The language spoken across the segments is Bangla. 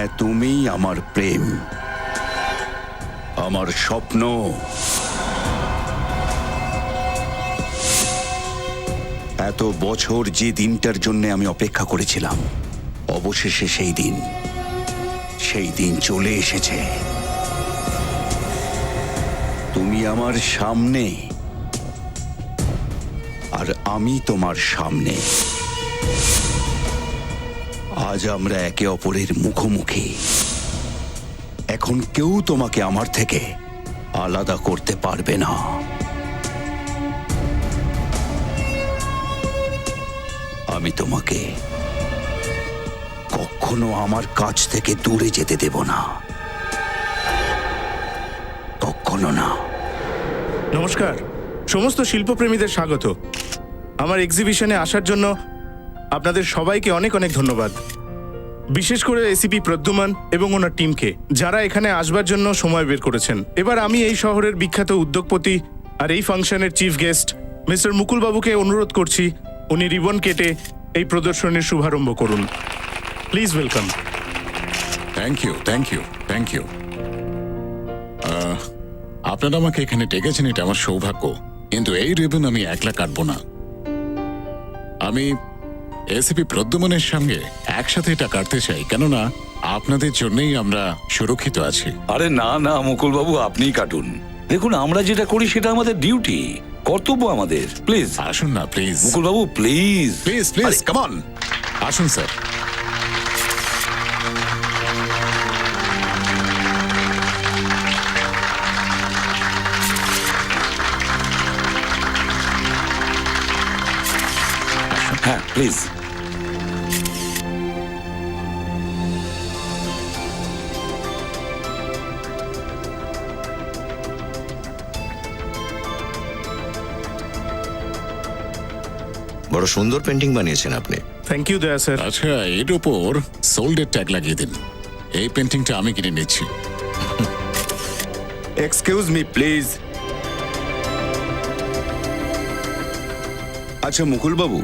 হ্যাঁ, তুমি আমার প্রেম, আমার স্বপ্ন। এত বছর যে দিনটার জন্য আমি অপেক্ষা করেছিলাম, অবশেষে সেই দিন চলে এসেছে। তুমি আমার সামনে আর আমি তোমার সামনে। আজ আমরা একে অপরের মুখোমুখি। এখন কেউ তোমাকে আমার থেকে আলাদা করতে পারবে না। আমি তোমাকে কখনো আমার কাছ থেকে দূরে যেতে দেব না, কখনো না। নমস্কার, সমস্ত শিল্পপ্রেমীদের স্বাগত। আমার এক্সিবিশনে আসার জন্য আপনাদের সবাইকে অনেক অনেক ধন্যবাদ, বিশেষ করে এসিপি প্রদ্যুমান এবং ওনার টিমকে, যারা এখানে আসবার জন্য সময় বের করেছেন। এবার আমি এই শহরের বিখ্যাত উদ্যোগপতি আর এই ফাংশনের চিফ গেস্ট মিস্টার মুকুল বাবুকে অনুরোধ করছি, উনি রিবন কেটে এই প্রদর্শনীর শুভারম্ভ করুন। Please welcome. Thank you. আপনারা আমাকে এখানে ডেকেছেন, এটা আমার সৌভাগ্য। কিন্তু এই রিবন আমি একলা কাটবো না। আমি এসিপি প্রদ্যুমনের সঙ্গে একসাথে এটা কাটতে চাই, কেননা আপনাদের জন্যই আমরা সুরক্ষিত আছি। আরে না না মুকুল বাবু, আপনিই কাটুন। দেখুন, আমরা যেটা করি সেটা আমাদের ডিউটি, কর্তব্য আমাদের। প্লিজ আসুন না, please Mukul Babu, please please come on, আসুন স্যার। হ্যাঁ প্লিজ। বড় সুন্দর পেন্টিং বানিয়েছেন আপনি। থ্যাংক ইউ দয়া স্যার। আচ্ছা, এর উপর সোল্ডের ট্যাগ লাগিয়ে দিন। এই পেন্টিংটা আমি কিনে নিচ্ছি। Excuse me please. আচ্ছা মুকুল বাবু,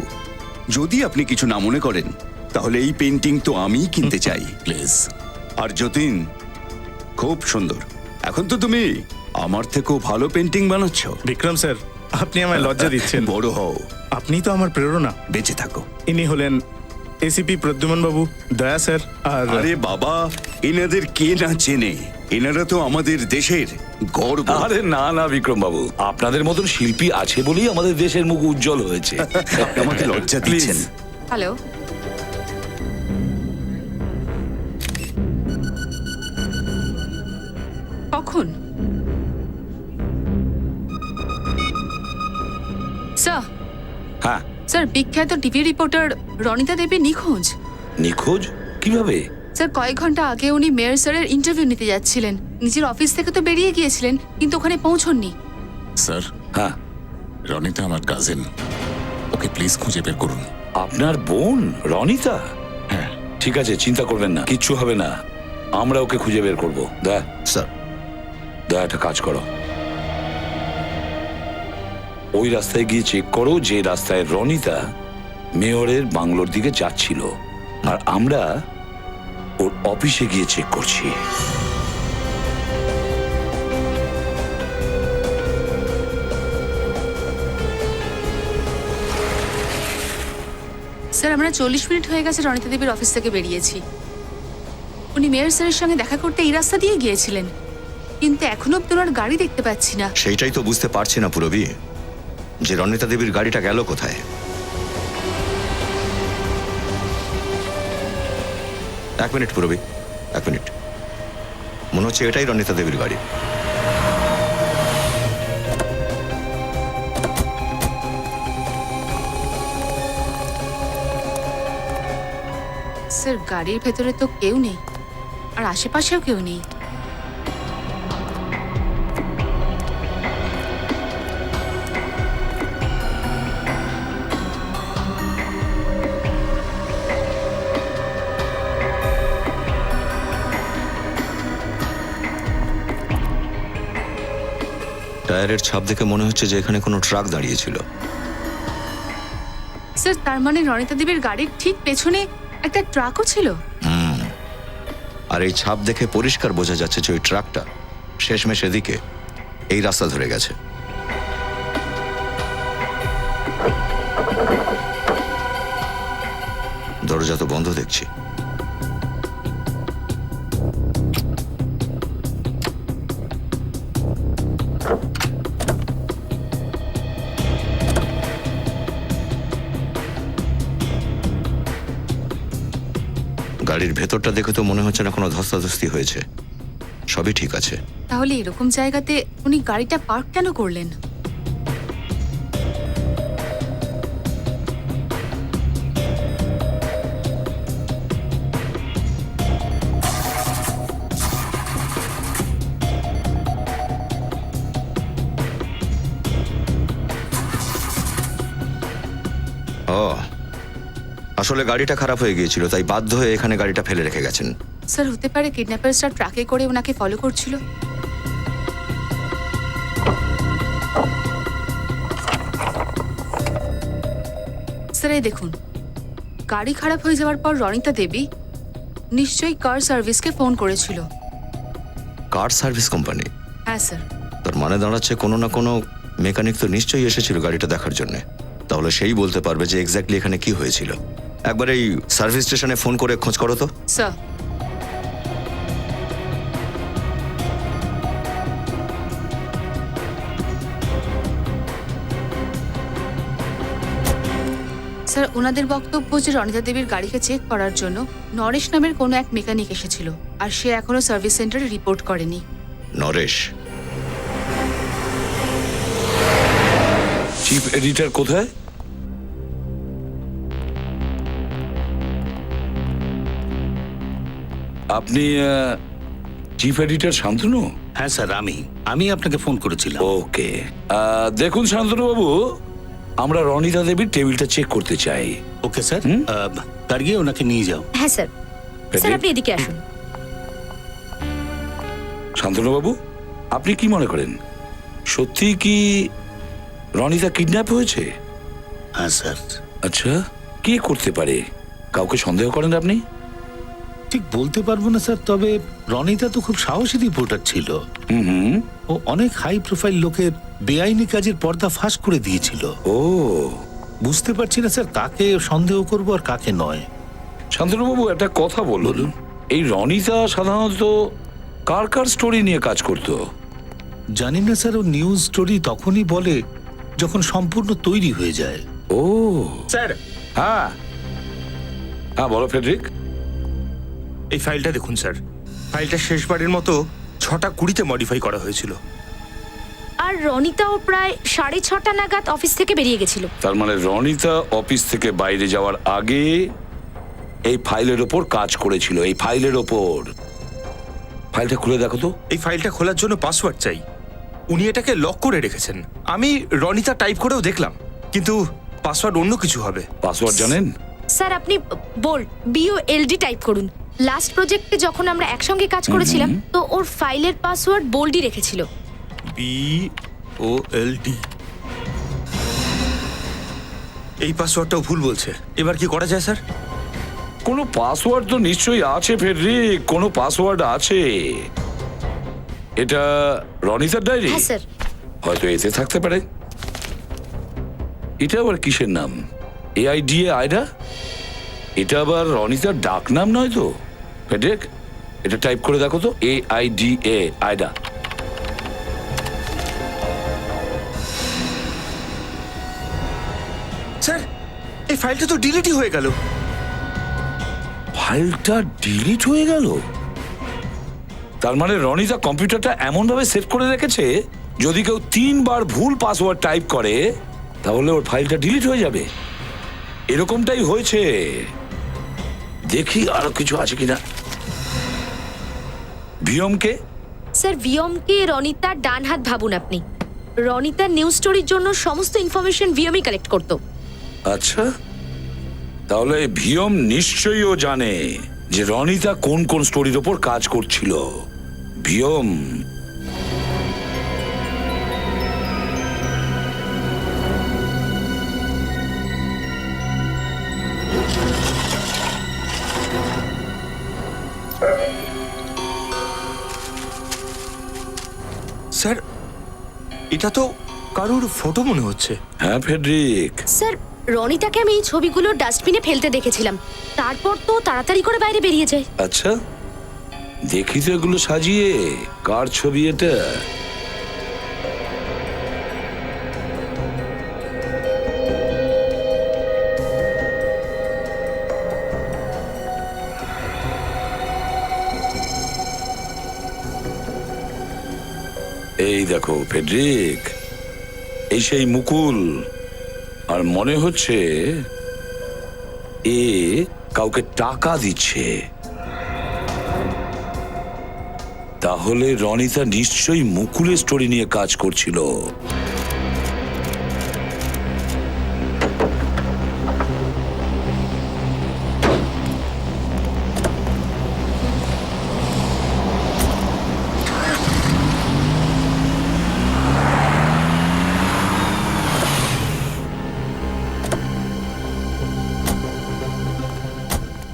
যদি আপনি কিছু না মনে করেন, তাহলে এই পেন্টিং তো আমিই কিনতে চাই। প্লিজ। আর যতীন, খুব সুন্দর। এখন তো তুমি আমার থেকেও ভালো পেন্টিং বানাচ্ছ। বিক্রম স্যার, আপনি আমায় লজ্জা দিচ্ছেন। বড় হও, আপনি তো আমার প্রেরণা। বেঁচে থাকো। ইনি হলেন এসিপি প্রদ্যুমান বাবু, দয়া স্যার। আর আরে বাবা, এনাদের কে না চেনে? এনারা তো আমাদের দেশের গর্ব। আরে না না বিক্রম বাবু, আপনাদের মতন শিল্পী আছে বলেই আমাদের দেশের মুখ উজ্জ্বল হয়েছে। আপনি আমাকে লজ্জা দিচ্ছেন। হ্যালো, কখন? স্যার, হ্যাঁ। স্যার, বিখ্যাত টিভি রিপোর্টার রনিতা দেবী নিখোঁজ। নিখোঁজ? কিভাবে? স্যার, কয়েক ঘন্টা আগে উনি মেয়র স্যারের ইন্টারভিউ নিতে যাচ্ছিলেন। নিজের অফিস থেকে তো বেরিয়ে গিয়েছিলেন, কিন্তু ওখানে পৌঁছননি। স্যার, হ্যাঁ। রনিতা আমার কাজিন, ওকে প্লিজ খুঁজে বের করুন। আপনার বোন রনিতা? হ্যাঁ। ঠিক আছে, চিন্তা করবেন না, কিচ্ছু হবে না, আমরা ওকে খুঁজে বের করবো। দয়া স্যার, দয়া একটা কাজ করো, ওই রাস্তায় গিয়ে চেক করো যে রাস্তায় রনিতা মেয়রের বাংলোর দিকে যাচ্ছিল, আর আমরা ওর অফিসে গিয়ে চেক করছি। স্যার, আমরা 40 মিনিট হয়ে গেছে রনিতা দেবীর অফিস থেকে বেরিয়েছি। উনি মেয়র স্যারের সঙ্গে দেখা করতে এই রাস্তা দিয়ে গিয়েছিলেন, কিন্তু এখনো অব্দি ওনার গাড়ি দেখতে পাচ্ছি না। সেইটাই তো বুঝতে পারছি না পুরবি, যে রনিতা দেবীর গাড়িটা গেল কোথায়। এক মিনিট পুরবি, এক মিনিট। মনে হচ্ছে এটাই রনিতা দেবীর গাড়ি। স্যার, গাড়ির ভেতরে তো কেউ নেই, আর আশেপাশেও কেউ নেই। টায়ারের ছাপ দেখে মনে হচ্ছে যে এখানে কোনো ট্রাক দাঁড়িয়েছিল। স্যার, তার মানে রনিতা দেবীর গাড়ির ঠিক পেছনে একটা ট্রাকও ছিল। আর এই ছাপ দেখে পরিষ্কার বোঝা যাচ্ছে যে ওই ট্রাকটা শেষমেশ এদিকে এই রাস্তা ধরে গেছে। দরজা তো বন্ধ দেখছি। গাড়ির ভেতরটা দেখে তো মনে হচ্ছে না কোনো ধস্তাধস্তি হয়েছে, সবই ঠিক আছে। তাহলে এরকম জায়গাতে উনি গাড়িটা পার্ক কেন করলেন? ও, আসলে গাড়িটা খারাপ হয়ে গিয়েছিল, তাই বাধ্য হয়ে এখানে গাড়িটা ফেলে রেখে গেছেন। স্যার, হতে পারে কিডন্যাপার্সরা ট্রাকে করে ওনাকে ফলো করছিল। স্যার, এই দেখুন, গাড়ি খারাপ হয়ে যাওয়ার পর রনিতা দেবী নিশ্চয়ই কার সার্ভিসকে ফোন করেছিল। Car service company? হ্যাঁ স্যার। তার মানে দাঁড়াচ্ছে কোনো না কোনো মেকানিক তো নিশ্চয়ই এসেছিল গাড়িটা দেখার জন্য। তাহলে সেই বলতে পারবে যে এক্স্যাক্টলি এখানে কি হয়েছিল। একবার এই সার্ভিস স্টেশনে ফোন করে খোঁজ করো তো। স্যার। স্যার, ওনাদের বক্তব্য যে রনিতা দেবীর গাড়িকে চেক করার জন্য নরেশ নামের কোনো এক মেকানিক এসেছিল, আর সে এখনো সার্ভিস সেন্টারে রিপোর্ট করেনি। নরেশ? চিফ এডিটর কোথায়? আপনি চিফ এডিটর শান্তনু? হ্যাঁ স্যার, আমি আপনাকে ফোন করেছিলাম। ওকে, দেখুন শান্তনু বাবু, আমরা রনিতা দেবীর টেবিলটা চেক করতে চাই। ওকে স্যার, গাড়ি ওনাকে নিয়ে যাও। হ্যাঁ স্যার। স্যার, আপনি এদিকে আসুন। শান্তনু বাবু, আপনি কি মনে করেন, সত্যি কি রনিতা কিডন্যাপ হয়েছে? হ্যাঁ স্যার। আচ্ছা, কে করতে পারে? কাউকে সন্দেহ করেন আপনি? ঠিক বলতে পারবো না স্যার, তবে রনিতা তো খুব সাহসী রিপোর্টার ছিল। হুম। ও অনেক হাই প্রোফাইল লোকের বেআইনি কাজের পর্দা ফাঁস করে দিয়েছিল। ও, বুঝতে পারছি না স্যার কাকে সন্দেহ করবো আর কাকে নয়। শান্তনু বাবু, একটা কথা বলুন, এই রনিতা সাধারণত কার কার স্টোরি নিয়ে কাজ করতো? জানি না স্যার, ও নিউজ স্টোরি তখনই বলে যখন সম্পূর্ণ তৈরি হয়ে যায়। ও স্যার, হ্যাঁ হ্যাঁ, বলো ফেডরিক। এই ফাইলটা দেখুন স্যার। ফাইলটা শেষবারের মতো 6:20 মডিফাই করা হয়েছিল। আর রনিতাও প্রায় 6:30 নাগাদ অফিস থেকে বেরিয়ে গেছিল। তার মানে রনিতা অফিস থেকে বাইরে যাওয়ার আগে এই ফাইলের ওপর কাজ করেছিল। এই ফাইলের ওপর। ফাইলটা খুলে দেখো তো। এই ফাইলটা খোলার জন্য পাসওয়ার্ড চাই। উনি এটাকে লক করে রেখেছেন। আমি রনিতা টাইপ করেও দেখলাম, কিন্তু পাসওয়ার্ড অন্য কিছু হবে। পাসওয়ার্ড জানেন? স্যার, আপনি বোল্ড BOLD টাইপ করুন। লাস্ট প্রজেক্টে যখন আমরা একসঙ্গে কাজ করেছিলাম, তো ওর ফাইলের পাসওয়ার্ড বোল্ডই রেখেছিল। BOLD। এই পাসওয়ার্ডটাও ভুল বলছে। এবার কি করা যায় স্যার? কোনো পাসওয়ার্ড তো নিশ্চয়ই আছে ফেডরিক, কোনো পাসওয়ার্ড আছে। এটা রনিতার ডায়েরি? হ্যাঁ স্যার। হয়তো এতে থাকতে পারে। এটা আবার কিসের নাম? AIDA, আয়ডা? এটা আবার রনিতার ডাক নাম নয় তো? ফেডরিক, এটা টাইপ করে দেখো তো। AIDA, আয়ডা। স্যার, এই ফাইলটা তো ডিলিটই হয়ে গেল। ফাইলটা ডিলিট হয়ে গেল? তার মানে রনিতা কম্পিউটারটা এমন ভাবে সেট করে রেখেছে, যদি কেউ 3 বার ভুল পাসওয়ার্ড টাইপ করে তাহলে ওর ফাইলটা ডিলিট হয়ে যাবে। এরকমটাই হয়েছে। দেখি আরো কিছু আছে কিনা। ভিয়মকে? স্যার, ভিয়মকে রনিতার ডান হাত ভাবুন আপনি। রনিতার নিউজ স্টোরির জন্য সমস্ত ইনফরমেশন ভিয়মই কালেক্ট করতো। আচ্ছা, তাহলে ভিয়ম নিশ্চয়ই ও জানে যে রনিতা কোন কোন স্টোরির ওপর কাজ করছিল। ভিয়ম স্যার এটা তো কারুর ফটো মনে হচ্ছে। হ্যাঁ ফেডরিক, স্যার রনিতাকে আমি এই ছবিগুলো ডাস্টবিনে ফেলতে দেখেছিলাম, তারপর তো তাড়াতাড়ি করে বাইরে বেরিয়ে যায়। আচ্ছা দেখি তো এগুলো সাজিয়ে। কার ছবি এটা? এই দেখো ফেডরিক, এই সেই মুকুল। আর মনে হচ্ছে এ কাউকে টাকা দিচ্ছে। তাহলে রনিতা নিশ্চয়ই মুকুলের স্টোরি নিয়ে কাজ করছিল।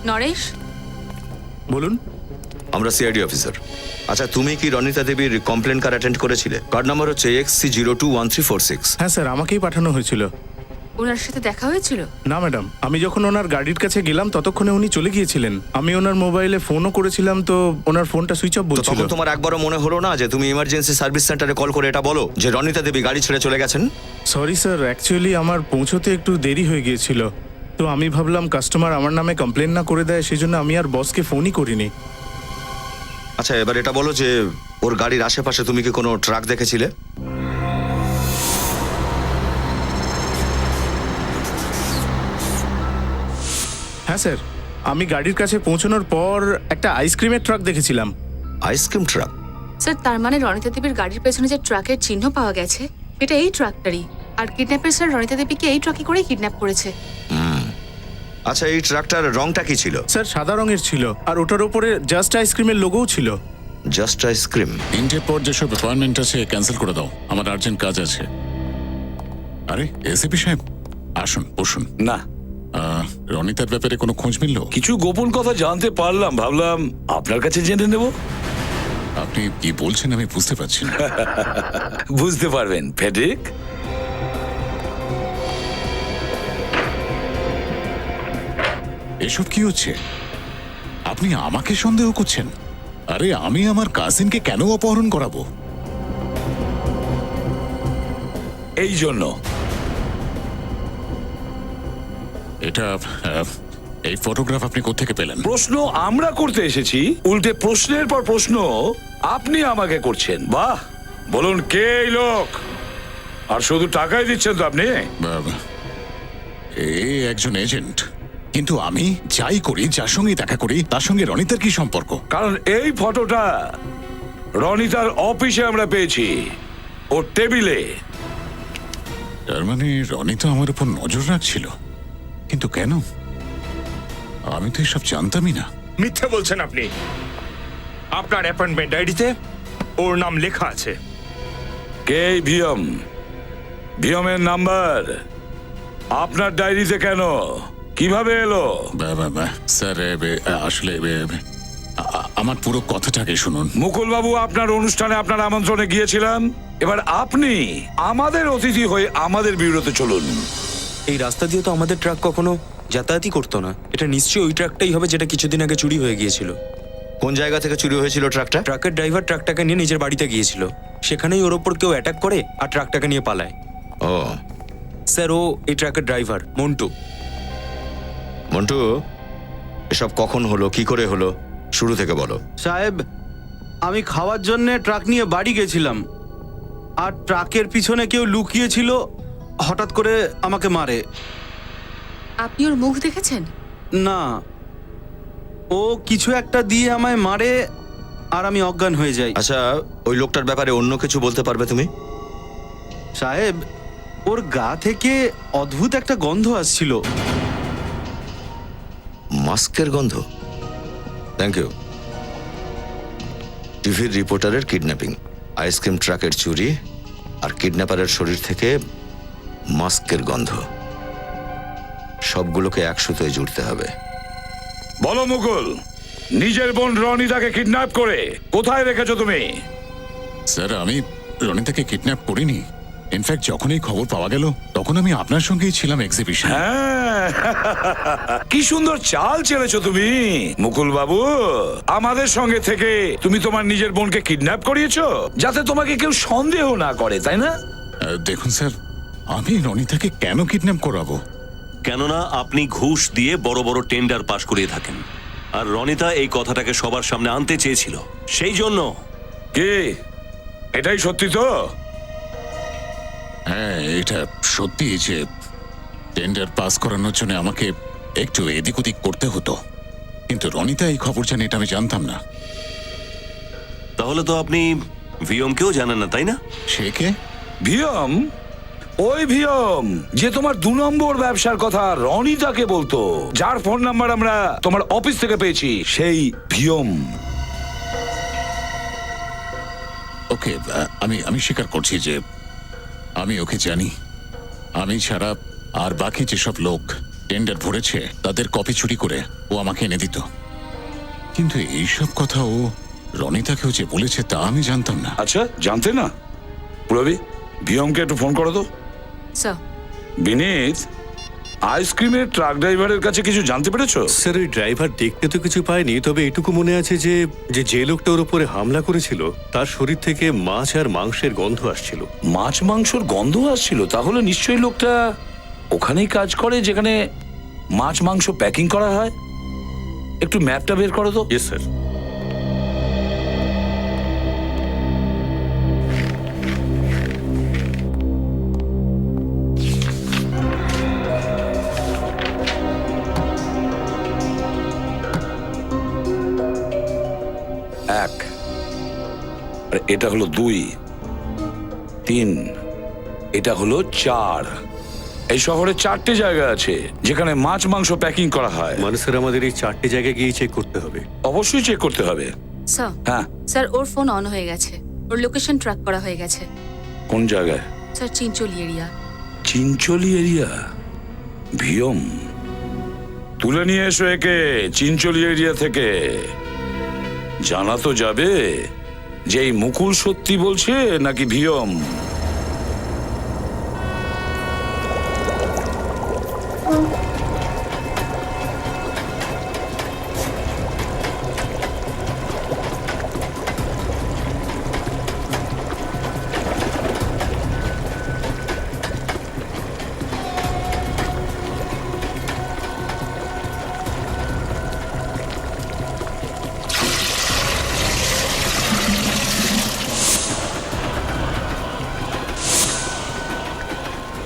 নরেশ, বলুন। আমরা সিআইডি অফিসার। আচ্ছা, তুমি কি রনিতা দেবীর কমপ্লেন কার্ড অ্যাটেন্ড করেছিলে? কার্ড নাম্বার হচ্ছে XC021346। হ্যাঁ স্যার, আমাকেই পাঠানো হয়েছিল। ওনার সাথে দেখা হয়েছিল? না ম্যাডাম, আমি যখন ওনার গাড়ির কাছে গেলাম ততক্ষণে উনি চলে গিয়েছিলেন। আমি ওনার মোবাইলে ফোনও করেছিলাম, তো ওনার ফোনটা সুইচ অফ তো বলছিল। তখন তোমার একবারও মনে হলো না যে তুমি ইমার্জেন্সি সার্ভিস সেন্টারে কল করে এটা বলো যে রনিতা দেবী গাড়ি ছেড়ে চলে গেছেন? সরি স্যার, অ্যাকচুয়ালি আমার পৌঁছতে একটু দেরি হয়ে গিয়েছিল, তো আমি ভাবলাম কাস্টমার আমার নামে কমপ্লেন না করে দেয়, সেজন্য আমি আর বসকে ফোনই করিনি। আচ্ছা, এবার এটা বলো যে ওর গাড়ির আশেপাশে তুমি কি কোনো ট্রাক দেখেছিলে? হ্যাঁ স্যার, আমি গাড়ির কাছে পৌঁছানোর পর একটা আইসক্রিমের ট্রাক দেখেছিলাম। Ice cream truck? স্যার, তার মানে রনিতা দেবীর গাড়ির পেছনে যে ট্রাকের চিহ্ন পাওয়া গেছে এটা এই ট্রাকটারই। আর কিডন্যাপের স্যার রনিতা দেবীকে এই ট্রাকে করেই কিডন্যাপ করেছে। আচ্ছা, এই ট্রাকটার রংটা কি ছিল? স্যার সাদা রঙের ছিল, আর ওটার উপরে জাস্ট আইসক্রিমের লোগোও ছিল। Just ice cream? তিনটের পর যেসব অ্যাপয়েন্টমেন্ট আছে ক্যান্সেল করে দাও, আমার আর্জেন্ট কাজ আছে। আরে এসিপি সাহেব, আসুন বসুন। না, রনিতার ব্যাপারে কোনো খোঁজ মিলল? কিছু গোপন কথা জানতে পারলাম, ভাবলাম আপনার কাছে জেনে নেব। আপনি কি বলছেন আমি বুঝতে পারছি না। বুঝতে পারবেন ফেডরিক। এসব কি হচ্ছে? আপনি আমাকে সন্দেহ করছেন? আরে আমি আমার কাজিনকে কেন অপহরণ করাবো? এই জন্য এটা এই ফটোগ্রাফ আপনি কোত্থেকে পেলেন? প্রশ্ন আমরা করতে এসেছি, উল্টে প্রশ্নের পর প্রশ্ন আপনি আমাকে করছেন। বাহ, বলুন কে এই লোক? আর শুধু টাকাই দিচ্ছেন তো আপনি? এ একজন এজেন্ট, কিন্তু আমি যাই করি, যার সঙ্গে দেখা করি, তার সঙ্গে রনিতার কি সম্পর্ক? কারণ এই ফটোটা রনিতার অফিসে আমরা পেয়েছি, ওর টেবিলে। তার মানে রনিতা আমার উপর নজর রাখছিল, কিন্তু কেন? আমি তো এসব জানতামই না। মিথ্যে বলছেন আপনি। আপনার অ্যাপয়েন্টমেন্ট আইডিতে ওর নাম লেখা আছে। কে ভিএম? ভিএমের নাম্বার আপনার ডায়েরিতে কেন? কিভাবে এলো? স্যার আসলে আমার পুরো কথাটাকে শুনুন। মুকুল বাবু, আপনার অনুষ্ঠানে আপনার আমন্ত্রণে গিয়েছিলাম, এবার আপনি আমাদের অতিথি হয়ে আমাদের বিরুদ্ধে চলুন। এই রাস্তা দিয়ে তো আমাদের ট্রাক কখনো যাতায়াতই করতো না। এটা নিশ্চয়ই ওই ট্রাকটাই হবে যেটা কিছুদিন আগে চুরি হয়ে গিয়েছিল। কোন জায়গা থেকে চুরি হয়েছিল ট্রাকটা? ট্রাকের ড্রাইভার ট্রাকটাকে নিয়ে নিজের বাড়িতে গিয়েছিল, সেখানেই ওর ওপর কেউ অ্যাটাক করে আর ট্রাকটাকে নিয়ে পালায়। ও স্যার, ও এই ট্রাকের ড্রাইভার মন্টু। মন্টু, এসব কখন হলো, কি করে হলো, শুরু থেকে বলো। সাহেব, আমি খাওয়ার জন্য ট্রাক নিয়ে বাড়ি গেছিলাম, আর ট্রাকের পিছনে কেউ লুকিয়েছিল, হঠাৎ করে আমাকে মারে। আপনি ওর মুখ দেখেছেন? না, ও কিছু একটা দিয়ে আমায় মারে আর আমি অজ্ঞান হয়ে যাই। আচ্ছা, ওই লোকটার ব্যাপারে অন্য কিছু বলতে পারবে তুমি? সাহেব, ওর গা থেকে অদ্ভুত একটা গন্ধ আসছিল। মাস্কের গন্ধ? Thank you. টিভির রিপোর্টারের কিডন্যাপিং, আইসক্রিম ট্রাকের চুরি, আর কিডন্যাপারের শরীর থেকে মাস্কের গন্ধ, সবগুলোকে এক সুতোয় জুড়তে হবে। বলো মুকুল, নিজের বোন রনিতাকে কিডন্যাপ করে কোথায় রেখেছো তুমি? স্যার আমি রনিতাকে কিডন্যাপ করিনি। ইনফ্যাক্ট যখন এই খবর পাওয়া গেল তখন আমি আপনার সঙ্গেই ছিলাম এক্সিবিশন। হ্যাঁ, কি সুন্দর চাল চেলেছো তুমি মুকুল বাবু। আমাদের সঙ্গে থেকে তুমি তোমার নিজের বোনকে কিডন্যাপ করিয়েছো যাতে তোমাকে কেউ সন্দেহ না করে, তাই না? দেখুন স্যার, আমি রনিতাকে কেন কিডন্যাপ করাবো? কেননা আপনি ঘুষ দিয়ে বড় বড় টেন্ডার পাশ করিয়ে থাকেন, আর রনিতা এই কথাটাকে সবার সামনে আনতে চেয়েছিল, সেই জন্য। কি এটাই সত্যি তো? হ্যাঁ, এটা সত্যি যে টেন্ডার পাস করানোর জন্য আমাকে একটু এদিক ওদিক করতে হতো, কিন্তু রনিতা এই খবর জানে এটা আমি জানতাম না। তাহলে তো আপনি ভিয়মকেও জানেন না, তাই না? সে কে? ভিয়ম? ওই ভিয়ম যে তোমার 2 নম্বর ব্যবসার কথা রনিতাকে বলতো, যার ফোন নাম্বার আমরা তোমার অফিস থেকে পেয়েছি, সেই ভিয়ম। ওকে, আমি স্বীকার করছি যে আমি ওকে জানি। আমি ছাড়া আর বাকি যেসব লোক টেন্ডার ভরেছে তাদের কপি চুরি করে ও আমাকে এনে দিত, কিন্তু এইসব কথা ও রনিতাকেও যে বলেছে তা আমি জানতাম না। আচ্ছা, জানতে না? পুরবি, ভিয়মকে একটু ফোন করো তো। স্যার, বিনীত, আইসক্রিমের ট্রাক ড্রাইভারের কাছে কিছু জানতে পেরেছো? স্যার, ওই ড্রাইভার দেখতে তো কিছু পায়নি, তবে এটুকু মনে আছে যে যে লোকটা ওর উপরে হামলা করেছিল তার শরীর থেকে মাছ আর মাংসের গন্ধ আসছিল। মাছ মাংসর গন্ধ আসছিল? তাহলে নিশ্চয়ই লোকটা ওখানেই কাজ করে যেখানে মাছ মাংস প্যাকিং করা হয়। একটু ম্যাপটা বের করো তো। Yes sir. এক, আর এটা হলো 2, 3, এটা হলো 4। এই শহরে 4টে জায়গা আছে যেখানে মাছ মাংস প্যাকিং করা হয়। মানে স্যার আমাদের এই 4টে জায়গায় গিয়ে চেক করতে হবে? অবশ্যই চেক করতে হবে। স্যার, হ্যাঁ, স্যার ওর ফোন অন হয়ে গেছে, ওর লোকেশন ট্র্যাক করা হয়ে গেছে। কোন জায়গায়? Sir, Chinchli area. Chinchli area? ভিয়ম, তুলে নিয়ে এসো একে চিনচলি এরিয়া থেকে। জানা তো যাবে যে এই মুকুল সত্যি বলছে নাকি ভিয়ম।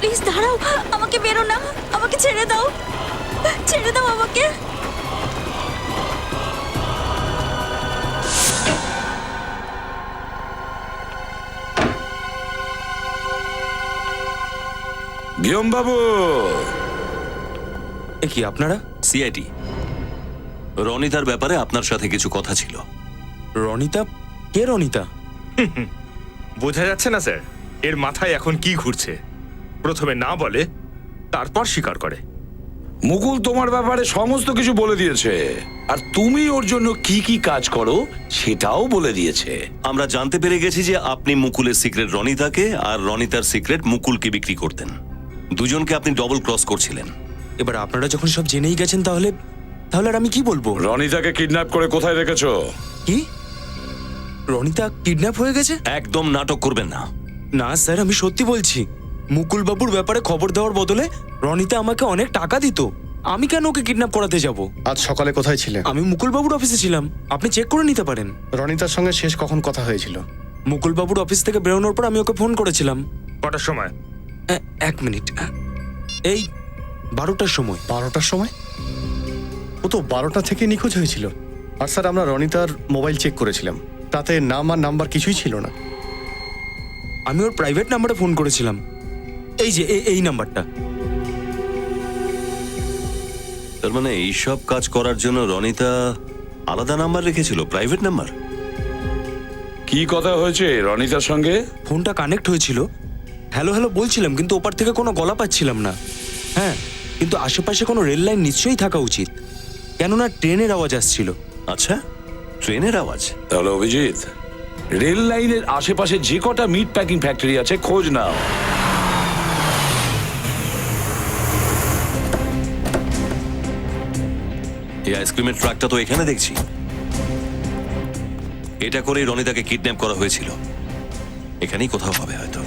প্লিজ দাঁড়াও, আমাকে বেরো না, আমাকে ছেড়ে দাও, ছেড়ে দাও আমাকে। ভিয়ম বাবু, এ কি আপনারা? সিআইডি। রনিতার ব্যাপারে আপনার সাথে কিছু কথা ছিল। রনিতা? কে রনিতা? বোঝা যাচ্ছে না স্যার এর মাথায় এখন কি ঘুরছে। প্রথমে না বলে, তারপর স্বীকার করে। মুকুল তোমার ব্যাপারে সমস্ত কিছু বলে দিয়েছে, আর তুমি ওর জন্য কি কি কাজ করো সেটাও বলে দিয়েছে। আমরা জানতে পেরে গেছি যে আপনি মুকুলের সিক্রেট রনিতাকে আর রনিতার সিক্রেট মুকুলকে বিক্রি করতেন। দুজনকে আপনি ডবল ক্রস করছিলেন। এবার আপনারা যখন সব জেনেই গেছেন তাহলে তাহলে আর আমি কি বলবো? রনিতাকে কিডন্যাপ করে কোথায় রেখেছো? কি? রনিতা কিডন্যাপ হয়ে গেছে? একদম নাটক করবেন না। না স্যার, আমি সত্যি বলছি। মুকুল বাবুর ব্যাপারে খবর দেওয়ার বদলে রনিতা আমাকে অনেক টাকা দিত। আমি কেন ওকে কিডন্যাপ করাতে যাব? আজ সকালে কোথায় ছিলেন? আমি মুকুল বাবুর অফিসে ছিলাম, আপনি চেক করে নিতে পারেন। রনিতার সঙ্গে শেষ কখন কথা হয়েছিল? মুকুল বাবুর অফিস থেকে বেরোনোর পর আমি ওকে ফোন করেছিলাম। কটার সময়? 1 মিনিট, এই 12টার সময়। 12টার সময়? ও তো 12টা থেকে নিখোঁজ হয়েছিল। আর স্যার, আমরা রনিতার মোবাইল চেক করেছিলাম, তাতে নাম আর নাম্বার কিছুই ছিল না। আমি ওর প্রাইভেট নাম্বারে ফোন করেছিলাম, এই যে এই নাম্বারটা। তার মানে এইসব কাজ করার জন্য রনিতা আলাদা নাম্বার রেখেছিল, প্রাইভেট নাম্বার। কি কথা হয়েছে রনিতার সঙ্গে? ফোনটা কানেক্ট হয়েছিল, হ্যালো হ্যালো বলছিলাম, কিন্তু ওপার থেকে কোনো গলা পাচ্ছিলাম না। হ্যাঁ, কিন্তু আশেপাশে কোনো রেল লাইন নিশ্চয়ই থাকা উচিত, কেননা ট্রেনের আওয়াজ আসছিল। আচ্ছা, ট্রেনের আওয়াজ? তাহলে অভিজিৎ, রেল লাইনের আশেপাশে যে কটা মিট প্যাকিং ফ্যাক্টরি আছে খোঁজ নাও। এই আইসক্রিমের ট্রাকটা তো এখানে দেখছি। এটা করেই রনিতাকে কিডন্যাপ করা হয়েছিল। এখানেই কোথাও হবে হয়তো।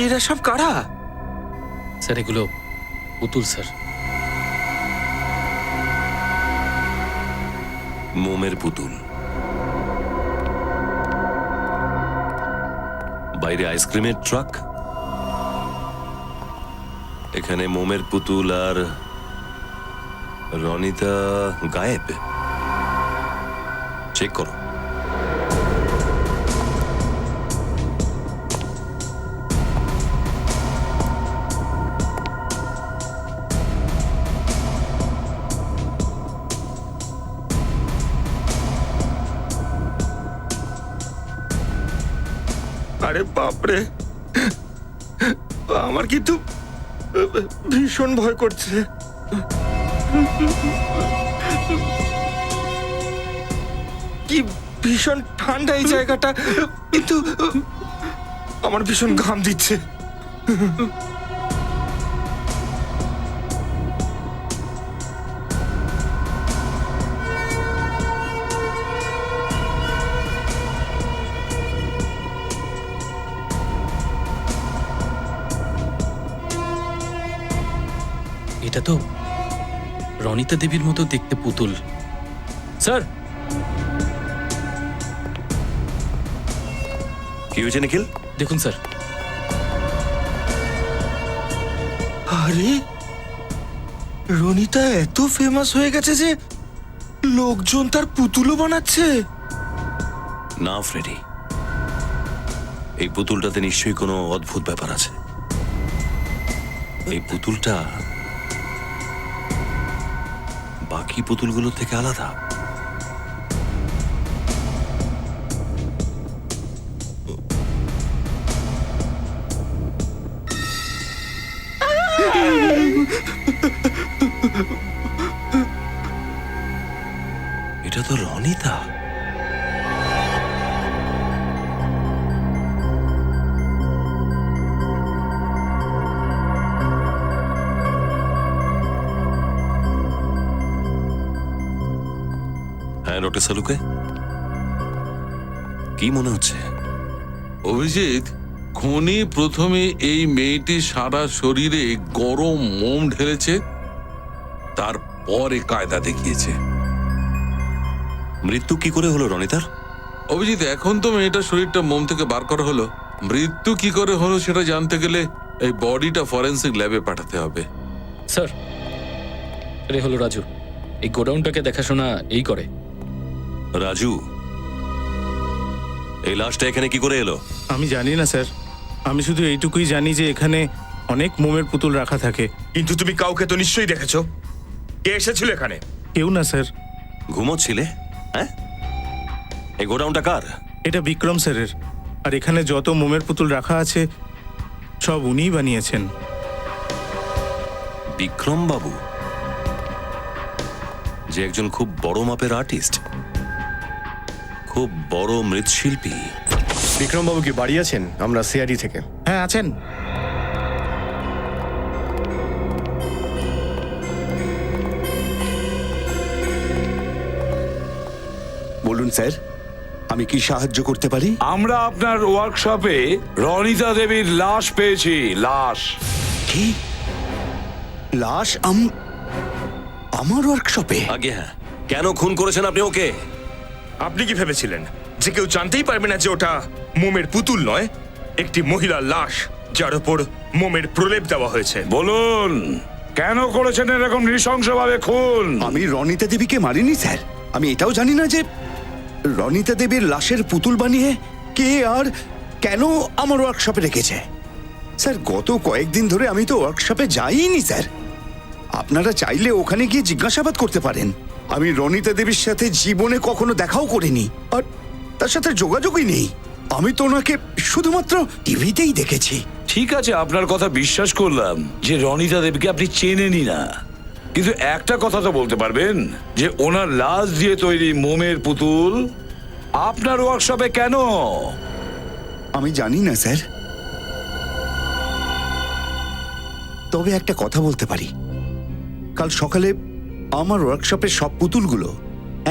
এরা সব কারা? স্যার এগুলো পুতুল স্যার। মোমের পুতুল। বাইরে আইসক্রিমের ট্রাক, এখানে মোমের পুতুল, আর রনিতা গায়েব। চেক করো। আরে বাপরে, আমার কিন্তু ভীষণ ভয় করছে। কি ভীষণ ঠান্ডা এই জায়গাটা, কিন্তু আমার ভীষণ ঘাম দিচ্ছে। এটা তো রনিতা দেবীর মতো দেখতে পুতুল। স্যার কি হয়েছে নিখিল? দেখুন স্যার। আরে রনিতা এত ফেমাস হয়ে গেছে যে লোকজন তার পুতুলও বানাচ্ছে। না ফ্রেডি, এই পুতুলটাতে নিশ্চয়ই কোনো অদ্ভুত ব্যাপার আছে। এই পুতুলটা বাকি পুতুলগুলোর থেকে আলাদা। এটা তো রনিতা। হ্যাঁ ডক্টর সালুকে, কি মনে হচ্ছে? অভিজিৎ, খনি প্রথমে এই মেয়েটির সারা শরীরে গরম মোম ঢেলেছে, তারপরে কায়দা দেখিয়েছে। মৃত্যু কি করে হলো রনিতার? অভিজিৎ, এখন তো মেয়েটার শরীরটা মোম থেকে বার করা হলো। মৃত্যু কি করে হলো সেটা জানতে গেলে এই বডিটা ফরেন্সিক ল্যাবে পাঠাতে হবে। স্যার এ হলো রাজু, এই গোডাউনটাকে দেখাশোনা এই করে। রাজু, এই লাশটা এখানে কি করে এলো? আমি জানি না স্যার, আমি শুধু এইটুকুই জানি যে এখানে অনেক মোমের পুতুল রাখা থাকে। কিন্তু তুমি কাউকে তো নিশ্চয়ই দেখেছো। কে এসেছিল এখানে? কেউ না স্যার। ঘুমোচ্ছিলে? হ্যাঁ, এই গোডাউনটা কার? এটা বিক্রম স্যারের, আর এখানে যত মোমের পুতুল রাখা আছে সব উনিই বানিয়েছেন। বিক্রম বাবু, যে একজন খুব বড় মাপের আর্টিস্ট, খুব বড় মৃৎশিল্পী। বিক্রম বাবু কি বাড়ি আছেন? আমরা সিআইডি থেকে। হ্যাঁ আছেন। বলুন স্যার, আমি কি সাহায্য করতে পারি? আমরা আপনার ওয়ার্কশপে রনিতা দেবীর লাশ পেয়েছি। লাশ। কি লাশ? আমার ওয়ার্কশপে? আগে হ্যাঁ, কেন খুন করেছেন আপনি ওকে? আপনি কি ভেবেছিলেন যে কেউ জানতেই পারবে না যে ওটা মোমের পুতুল নয়, একটি মহিলার লাশ যার উপর মোমের প্রলেপ দেওয়া হয়েছে? বলুন, কেন করেছেন এরকম নৃশংসভাবে খুন? আমি রনিতা দেবীকে মারিনি স্যার। আমি এটাও জানি না যে রনিতা দেবীর লাশের পুতুল বানিয়ে কে আর কেন আমার ওয়ার্কশপে রেখেছে। স্যার, গত কয়েকদিন ধরে আমি তো ওয়ার্কশপে যাইনি স্যার। আপনারা চাইলে ওখানে গিয়ে জিজ্ঞাসাবাদ করতে পারেন। আমি রনিতা দেবীর সাথে জীবনে কখনো দেখাও করিনি, আর তার সাথে যোগাযোগই নেই। আমি তো ওনাকে শুধুমাত্র টিভিতেই দেখেছি। ঠিক আছে, আপনার কথা বিশ্বাস করলাম যে রনিতা দেবীকে আপনি চেনেনই না, কিন্তু একটা কথা তো বলতে পারবেন যে ওনার লাশ দিয়ে তৈরি মোমের পুতুল আপনার ওয়ার্কশপে কেন? আমি জানি না স্যার, তবে একটা কথা বলতে পারি। কাল সকালে আমার ওয়ার্কশপের সব পুতুলগুলো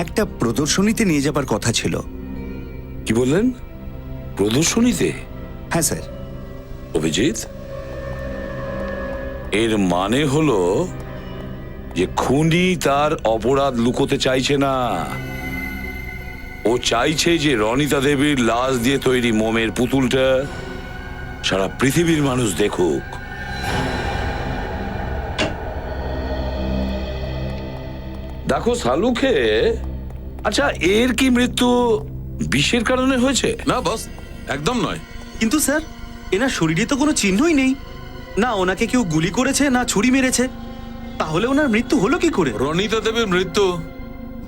একটা প্রদর্শনীতে নিয়ে যাবার কথা ছিল। কি বললেন? প্রদর্শনীতে? হ্যাঁ স্যার। অভিজিৎ, এর মানে হলো যে খুনি তার অপরাধ লুকোতে চাইছে না, ও চাইছে যে রনিতা দেবীর লাশ দিয়ে তৈরি মোমের পুতুলটা সারা পৃথিবীর মানুষ দেখুক। দেখো সালুকে, আচ্ছা এর কি মৃত্যু বিষের কারণে হয়েছে? না বস, একদম নয়। কিন্তু স্যার, এনার শরীরে তো কোনো চিহ্নই নেই। না ওনাকে কেউ গুলি করেছে, না ছুরি মেরেছে। তাহলে ওনার মৃত্যু হলো কি করে? রনিতা দেবীর মৃত্যু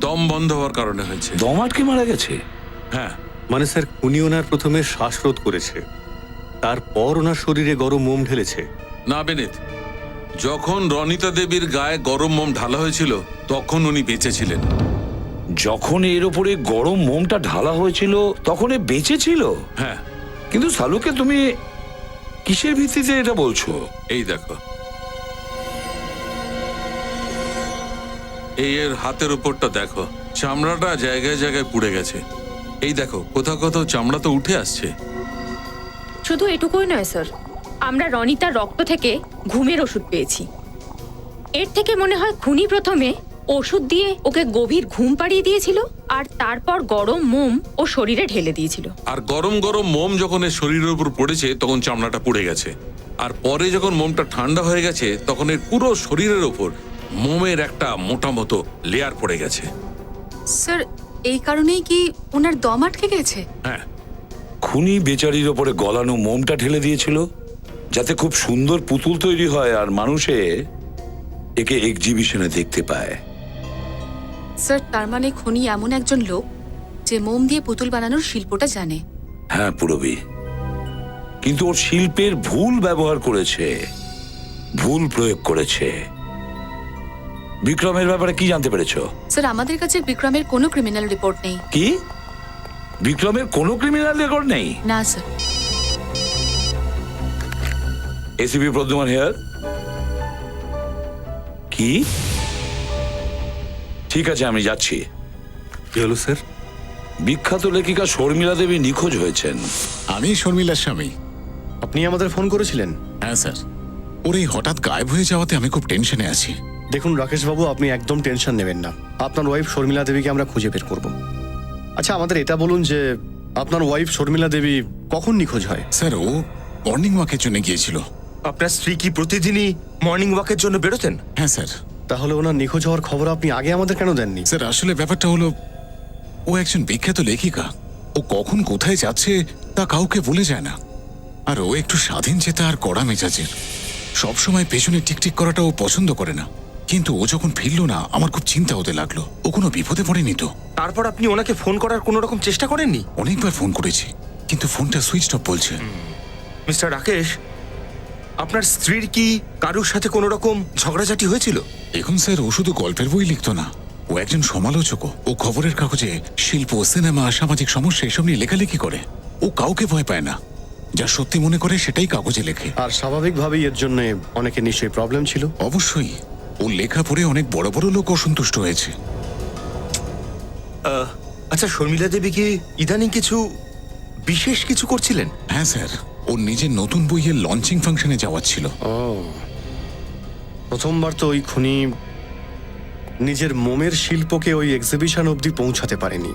দম বন্ধ হওয়ার কারণে হয়েছে। দম আটকে মারা গেছে? হ্যাঁ। মানে স্যার, উনি ওনার প্রথমে শ্বাসরোধ করেছে, তারপর ওনার শরীরে গরম মোম ঢেলেছে। না বিনীত, যখন রনিতা দেবীর গায়ে গরম মোম ঢালা হয়েছিল তখন উনি বেঁচে ছিলেন। যখন এর উপরে গরম মোমটা ঢালা হয়েছিল তখন এ বেঁচে ছিল? হ্যাঁ। কিন্তু সালুকে তুমি কিসের ভিত্তিতে এটা বলছো? এই দেখো, এই এর হাতের উপরটা দেখো, চামড়াটা জায়গায় জায়গায় পুড়ে গেছে। এই দেখো, কোথাও কোথাও চামড়া তো উঠে আসছে। শুধু এটুকুই নয় স্যার, আমরা রনিতার রক্ত থেকে ঘুমের ওষুধ পেয়েছি। এর থেকে মনে হয় খুনি প্রথমে ওষুধ দিয়ে ওকে গভীর ঘুম পাড়িয়ে দিয়েছিল, আর তারপর গরম মোম ও শরীরে ঢেলে দিয়েছিল। আর গরম গরম মোম যখন এর শরীরের উপর পড়েছে তখন চামড়াটা পুড়ে গেছে, আর পরে যখন মোমটা ঠান্ডা হয়ে গেছে তখন এর পুরো শরীরের ওপর মোমের একটা মোটা মতো লেয়ার পড়ে গেছে। স্যার, এই কারণেই কি ওনার দম আটকে গেছে? হ্যাঁ। খুনি বেচারির ওপরে গলানো মোমটা ঢেলে দিয়েছিল যাতে খুব সুন্দর পুতুল তৈরি হয় আর মানুষে একে এক্সিবিশনে দেখতে পায়। স্যার, তার মানে খুনি এমন একজন লোক যে মোম দিয়ে পুতুল বানানোর শিল্পটা জানে। হ্যাঁ পুরবী, কিন্তু ওর শিল্পের ভুল ব্যবহার করেছে, ভুল প্রয়োগ করেছে। বিক্রমের ব্যাপারে কি জানতে পেরেছো? স্যার, আমাদের কাছে বিক্রমের কোনো ক্রিমিনাল রিপোর্ট নেই। কি? বিক্রমের কোনো ক্রিমিনাল রেকর্ড নেই? না স্যার। ACP Pradyuman hair. কি? ঠিক আছে, আমি যাচ্ছি। কি হলো স্যার? বিখ্যাত লেখিকা শর্মিলা দেবী নিখোঁজ হয়েছেন। আমি শর্মিলার স্বামী। আপনি আমাদের ফোন করেছিলেন? হ্যাঁ স্যার, ওর এই হঠাৎ গায়েব হয়ে যাওয়াতে আমি খুব টেনশনে আছি। দেখুন রাকেশ বাবু, আপনি একদম টেনশন নেবেন না। আপনার ওয়াইফ শর্মিলা দেবীকে আমরা খুঁজে বের করব। আচ্ছা, আমাদের এটা বলুন যে আপনার ওয়াইফ শর্মিলা দেবী কখন নিখোঁজ হয়? স্যার, ও মর্নিং ওয়াকের জন্য গিয়েছিল। আপনার স্ত্রী কি প্রতিদিনই মর্নিং ওয়াকের জন্য বেরোতেন? হ্যাঁ স্যার। তাহলে ওনার নিখোঁজ হওয়ার খবর আপনি আগে আমাদের কেন দেননি? স্যার, আসলে ব্যাপারটা হলো, ও একজন বিখ্যাত লেখিকা। ও কখন কোথায় যাচ্ছে তা কাউকে বলে যায় না। আর ও একটু স্বাধীন চেতা আর কড়া মেজাজের। সবসময় পেছনে টিকটিক করাটা ও পছন্দ করে না। কিন্তু ও যখন ফিরল না, আমার খুব চিন্তা হতে লাগলো। ও কোনো বিপদে পড়েনি তো? তারপর আপনি ওনাকে ফোন করার কোনো রকম চেষ্টা করেননি? অনেকবার ফোন করেছি, কিন্তু ফোনটা সুইচ অফ বলছে। মিস্টার রাকেশ, আপনার স্ত্রীর কি কারুর সাথে কোনো রকম ঝগড়াঝাটি হয়েছিল? এখন স্যার, ও শুধু গল্পের বই লিখতো না, ও একজন সমালোচক। ও খবরের কাগজে শিল্প, সিনেমা, সামাজিক সমস্যা এসব নিয়ে লেখালেখি করে। ও কাউকে ভয় পায় না, যা সত্যি মনে করে সেটাই কাগজে লেখে। আর স্বাভাবিকভাবেই এর জন্য অনেকে নিশ্চয়ই প্রবলেম ছিল। অবশ্যই, ও লেখা পড়ে অনেক বড় বড় লোক অসন্তুষ্ট হয়েছে। আচ্ছা, শর্মিলা দেবী কি ইদানিং কিছু বিশেষ কিছু করছিলেন? হ্যাঁ স্যার, ওর নিজের নতুন বইয়ের লঞ্চিং ফাংশনে যাওয়ার ছিল। ও, প্রথমবার তো ওই খুনি নিজের মোমের শিল্পকে ওই এক্সিবিশন অবধি পৌঁছাতে পারেনি,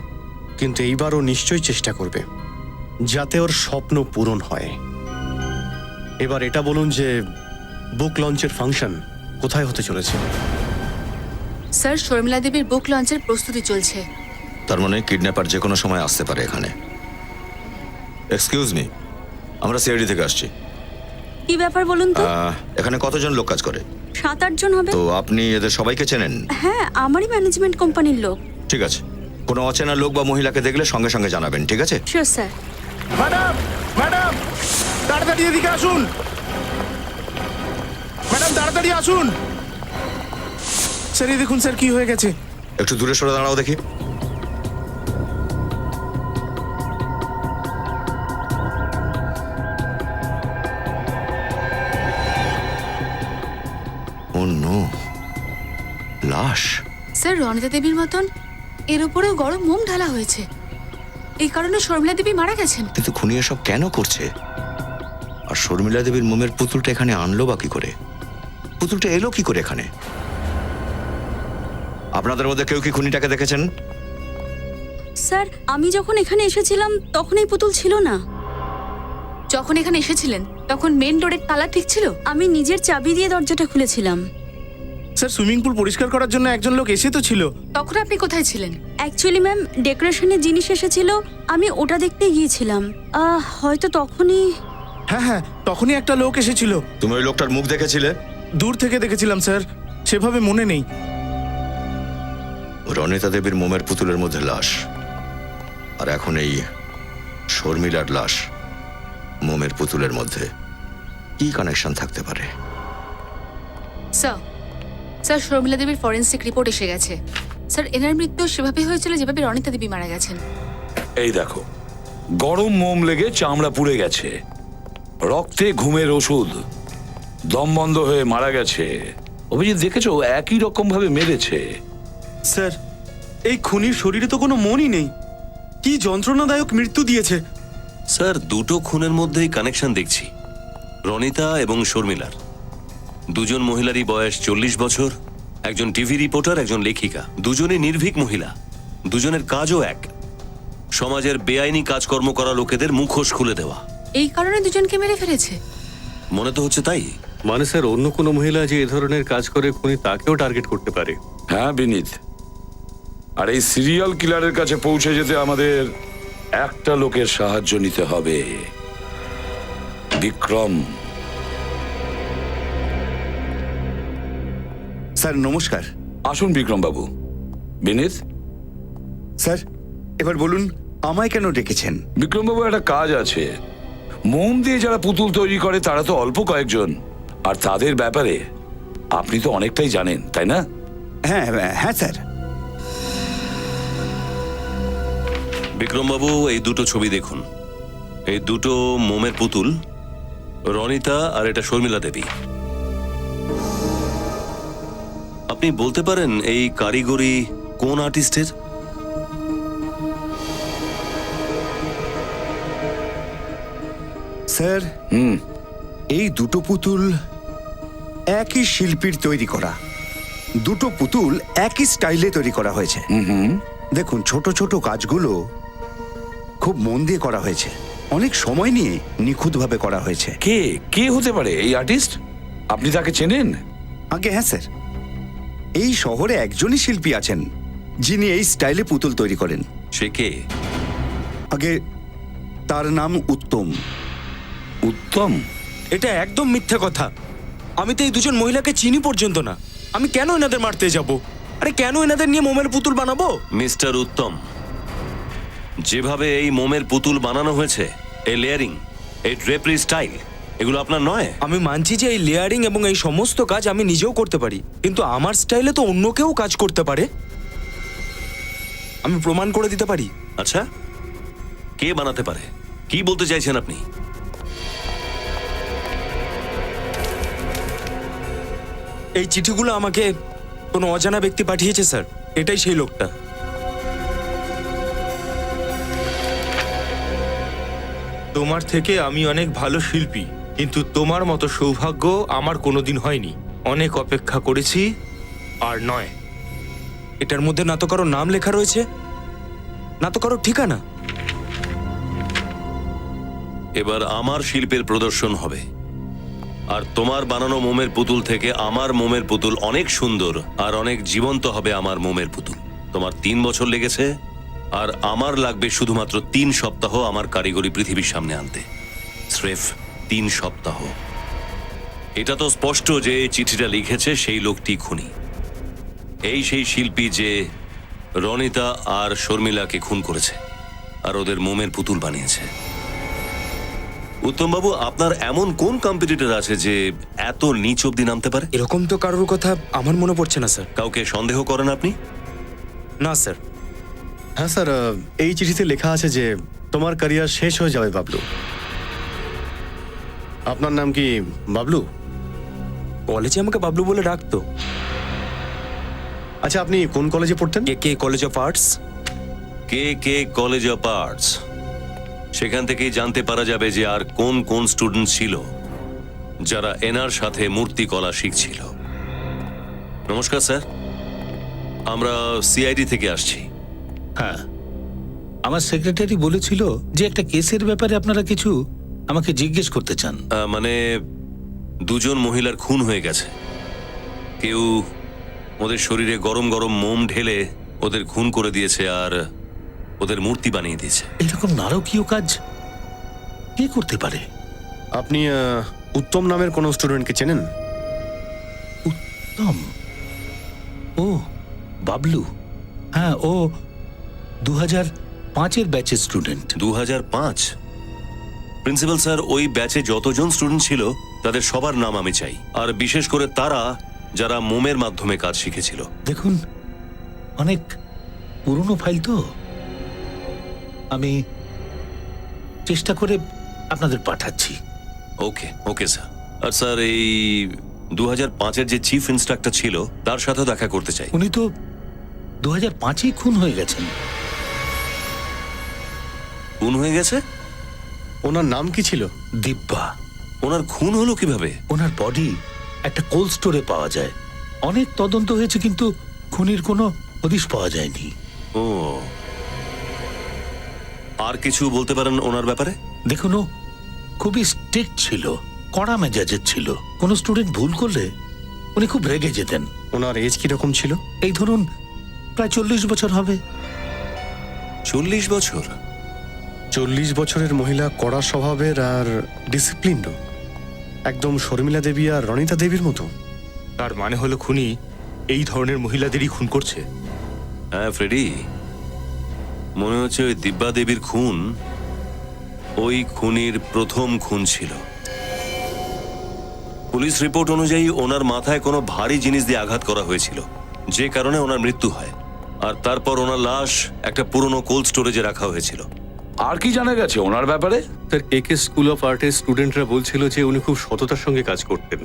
কিন্তু এইবার ও নিশ্চয়ই চেষ্টা করবে যাতে ওর স্বপ্ন পূরণ হয়। এবার এটা বলুন যে বুক লঞ্চের ফাংশন কোথায় হতে চলেছে? স্যার, শর্মিলা দেবীর বুক লঞ্চের প্রস্তুতি চলছে। তার মানে কিডন্যাপার যে কোনো সময় আসতে পারে এখানে। এক্সকিউজ মি, আমরা সিআইডি থেকে আসছি। কি ব্যাপার বলুন তো? এখানে কতজন লোক কাজ করে? 7-8 জন হবে। তো আপনি এদের সবাইকে চেনেন? হ্যাঁ, আমারই ম্যানেজমেন্ট কোম্পানির লোক। ঠিক আছে, কোনো অচেনা লোক বা মহিলাকে দেখলে সঙ্গে সঙ্গে জানাবেন, ঠিক আছে? Sure sir. ম্যাডাম, ম্যাডাম, তাড়াতাড়ি এদিকে আসুন। ম্যাডাম, তাড়াতাড়ি আসুন। স্যার, এই দেখুন স্যার, কি হয়ে গেছে। একটু দূরে সরে দাঁড়াও দেখি। ও নো, লাশ। স্যার, রনিতা দেবীর মতন এর উপরেও গরম মোম ঢালা হয়েছে। এই কারণে শর্মিলা দেবী মারা গেছেন। কিন্তু খুনি এসব কেন করছে? আর শর্মিলা দেবীর মোমের পুতুলটা এখানে আনলো বা কি করে? পুতুলটা এলো কি করে এখানে? আপনাদের মধ্যে কেউ কি খুনিটাকে দেখেছেন? স্যার, আমি যখন এখানে এসেছিলাম তখন এই পুতুল ছিল না। যখন এখানে এসেছিলেন তখন মেন ডোরের তালা ঠিক ছিল? আমি নিজের চাবি দিয়ে দরজাটা খুলেছিলাম। স্যার, সুইমিং পুল পরিষ্কার করার জন্য একজন লোক এসে তো ছিল। তখন আপনি কোথায় ছিলেন? অ্যাকচুয়ালি ম্যাম, ডেকোরেশনের জিনিস এসেছিল, আমি ওটা দেখতে গিয়েছিলাম। হয়তো তখনই। হ্যাঁ হ্যাঁ, তখনই একটা লোক এসেছিল। তুমি ওই লোকটার মুখ দেখেছিলে? দূর থেকে দেখেছিলাম স্যার, সেভাবে মনে নেই। রনিতা দেবীর মোমের পুতুলের মধ্যে লাশ, আর এখন এই শর্মিলার লাশ মোমের পুতুলের মধ্যে। কি কানেকশন থাকতে পারে? স্যার, স্যার, শর্মিলা দেবীর ফরেন্সিক রিপোর্ট এসে গেছে। স্যার, এনার মৃত্যু সেভাবে হয়েছিল যেভাবে রনিতা দেবী মারা গেছেন। এই দেখো, গরম মোম লেগে চামড়া পুড়ে গেছে, রক্তে ঘুমের ওষুধ, দম বন্ধ হয়ে মারা গেছে। অভিজিৎ, দেখেছো একই রকম ভাবে মেরেছে। স্যার, এই খুনির শরীরে তো কোনো মনই নেই। কি যন্ত্রণাদায়ক মৃত্যু দিয়েছে। স্যার, দুটো খুনের মধ্যেই কানেকশন দেখছি, রনিতা এবং শর্মিলার। দুজন মহিলারই বয়স 40 বছর, একজন টিভি রিপোর্টার, একজন লেখিকা। দুজনই নির্ভীক মহিলা, দুজনের কাজও এক, সমাজের বেআইনি কাজকর্ম করা লোকেদের মুখোশ খুলে দেওয়া। এই কারণে দুজনকে মেরে ফেলেছে? মনে তো হচ্ছে তাই। মানে স্যার, অন্য কোনো মহিলা যে এ ধরনের কাজ করে খুনি তাকেও টার্গেট করতে পারে। হ্যাঁ বিনীত, আর এই সিরিয়াল কিলারের কাছে পৌঁছে যেতে আমাদের একটা লোকের সাহায্য নিতে হবে, বিক্রম। স্যার, নমস্কার। আসুন বিক্রম বাবু। বিনীত স্যার, এবার বলুন আমায় কেন ডেকেছেন? বিক্রম বাবু, একটা কাজ আছে। মোম দিয়ে যারা পুতুল তৈরি করে তারা তো অল্প কয়েকজন, আর তাদের ব্যাপারে আপনি তো অনেকটাই জানেন, তাই না? হ্যাঁ হ্যাঁ স্যার। বিক্রমবাবু, এই দুটো ছবি দেখুন। এই দুটো মোমের পুতুল, রনিতা আর এটা শর্মিলা দেবী। আপনি বলতে পারেন এই কারিগরি কোন আর্টিস্টের? স্যার, এই দুটো পুতুল একই শিল্পীর তৈরি করা। দুটো পুতুল একই স্টাইলে তৈরি করা হয়েছে। দেখুন, ছোট ছোট কাজগুলো খুব মন দিয়ে করা হয়েছে, অনেক সময় নিয়ে নিখুঁতভাবে করা হয়েছে। কে কে হতে পারে এই আর্টিস্ট? আপনি তাকে চেনেন? আগে হ্যাঁ স্যার, এই শহরে একজনই শিল্পী আছেন যিনি এই স্টাইলে পুতুল তৈরি করেন। সে কে? আগে তার নাম উত্তম। উত্তম? এটা একদম মিথ্যে কথা। আমি তো এই দুজন মহিলাকে চিনি পর্যন্ত না। আমি কেন এনাদের মারতে যাব? আরে কেন এনাদের নিয়ে মোমের পুতুল বানাবো? মিস্টার উত্তম, যেভাবে এই মোমের পুতুল বানানো হয়েছে, এই লেয়ারিং, এই ড্রেপরি স্টাইল, এগুলো আপনার নয়। আমি মানছি যে এই লেয়ারিং এবং এই সমস্ত কাজ আমি নিজেও করতে পারি, কিন্তু আমার স্টাইলে তো অন্য কেউ কাজ করতে পারে। আমি প্রমাণ করে দিতে পারি। আচ্ছা, কে বানাতে পারে? কি বলতে চাইছেন আপনি? এই চিঠিগুলো আমাকে কোনো অজানা ব্যক্তি পাঠিয়েছে স্যার। এটাই সেই লোকটা। তোমার থেকে আমি অনেক ভালো শিল্পী, কিন্তু তোমার মতো সৌভাগ্য আমার কোনোদিন হয়নি। অনেক অপেক্ষা করেছি, আর নয়। এটার মধ্যে না তো কারো নাম লেখা রয়েছে, না তো কারো ঠিকানা। এবার আমার শিল্পের প্রদর্শন হবে, আর তোমার বানানো মোমের পুতুল থেকে আমার মোমের পুতুল অনেক সুন্দর আর অনেক জীবন্ত হবে। আমার মোমের পুতুল। তোমার 3 বছর লেগেছে, আর আমার লাগবে শুধুমাত্র 3 সপ্তাহ আমার কারিগরি পৃথিবীর সামনে আনতে। স্রেফ 3 সপ্তাহ। এটা তো স্পষ্ট যে এই চিঠিটা লিখেছে সেই লোকটি খুনি। এই সেই শিল্পী যে রনিতা আর শর্মিলাকে খুন করেছে আর ওদের মোমের পুতুল বানিয়েছে। উত্তমবাবু, আপনার এমন কোন কম্পিটিটর আছে যে এত নিচ অব্দি নামতে পারে? এরকম তো কারোর কথা আমার মনে পড়ছে না স্যার। কাউকে সন্দেহ করেন আপনি? না স্যার। হ্যাঁ স্যার, এই চিঠিতে লেখা আছে যে তোমার ক্যারিয়ার শেষ হয়ে যাবে বাবলু। আপনার নাম কি বাবলু? কলেজে আমাকে বাবলু বলে ডাকতো। আচ্ছা, আপনি কোন কলেজে পড়তেন? K college of arts. K college of arts. সেখান থেকেই জানতে পারা যাবে যে আর কোন কোন স্টুডেন্ট ছিল যারা এনার সাথে মূর্তিকলা শিখছিল। নমস্কার স্যার, আমরা সিআইডি থেকে আসছি। হ্যাঁ, আমার সেক্রেটারি বলেছিল যে একটা কেসের ব্যাপারে আপনারা কিছু আমাকে জিজ্ঞেস করতে চান। মানে দুজন মহিলার খুন হয়ে গেছে। কেউ ওদের শরীরে গরম গরম মোম ঢেলে ওদের খুন করে দিয়েছে আর ওদের মূর্তি বানিয়ে দিয়েছে। এরকম নারকীয় কাজ কে করতে পারে? আপনি উত্তম নামের কোন স্টুডেন্টকে চেনেন? উত্তম? ও বাবলু, হ্যাঁ, ও 2005-এর ব্যাচের স্টুডেন্ট। 2005? প্রিন্সিপাল স্যার, ওই ব্যাচে যতজন স্টুডেন্ট ছিল তাদের সবার নাম আমি চাই, আর বিশেষ করে তারা যারা মোমের মাধ্যমে কাজ শিখেছিল। দেখুন, অনেক পুরনো ফাইল তো, আমি চেষ্টা করে আপনাদের পাঠাচ্ছি। ওকে ওকে স্যার। আর স্যার, এই 2005-এর যে চিফ ইন্সট্রাক্টর ছিল তার সাথেও দেখা করতে চাই। উনি তো 2005-এই খুন হয়ে গেছেন। খুন হয়ে গেছে? ওনার নাম কি ছিল? দিব্যা। ওনার খুন হলো কিভাবে? ওনার বডি একটা কোল্ড স্টোরে পাওয়া যায়। অনেক তদন্ত হয়েছে কিন্তু খুনির কোনো হদিশ পাওয়া যায়নি। ও, আর কিছু বলতে পারেন ওনার ব্যাপারে? দেখুন, ও খুবই স্ট্রিক্ট ছিল, কড়া মেজাজের ছিল। কোনো স্টুডেন্ট ভুল করলে উনি খুব রেগে যেতেন। ওনার এজ কিরকম ছিল? এই ধরুন প্রায় 40 বছর হবে। 40 বছর? 40 বছরের মহিলা কড়া স্বভাবের আর ডিসিপ্লিনড, একদম শর্মিলা দেবী আর রনিতা দেবীর মতো। তার মানে হলো খুনি এই ধরনের মহিলাদেরই খুন করছে। হ্যাঁ ফ্রেডি, মনে হচ্ছে ওই দিব্যা দেবীর খুন ওই খুনির প্রথম খুন ছিল। পুলিশ রিপোর্ট অনুযায়ী ওনার মাথায় কোনো ভারী জিনিস দিয়ে আঘাত করা হয়েছিল, যে কারণে ওনার মৃত্যু হয়। আর তারপর ওনার লাশ একটা পুরনো কোল্ড স্টোরেজে রাখা হয়েছিল। আর কি জানা গেছে ওনার ব্যাপারে? স্যার, কে স্কুল অফ আর্টের স্টুডেন্টরা বলছিল যে উনি খুব সততার সঙ্গে কাজ করতেন,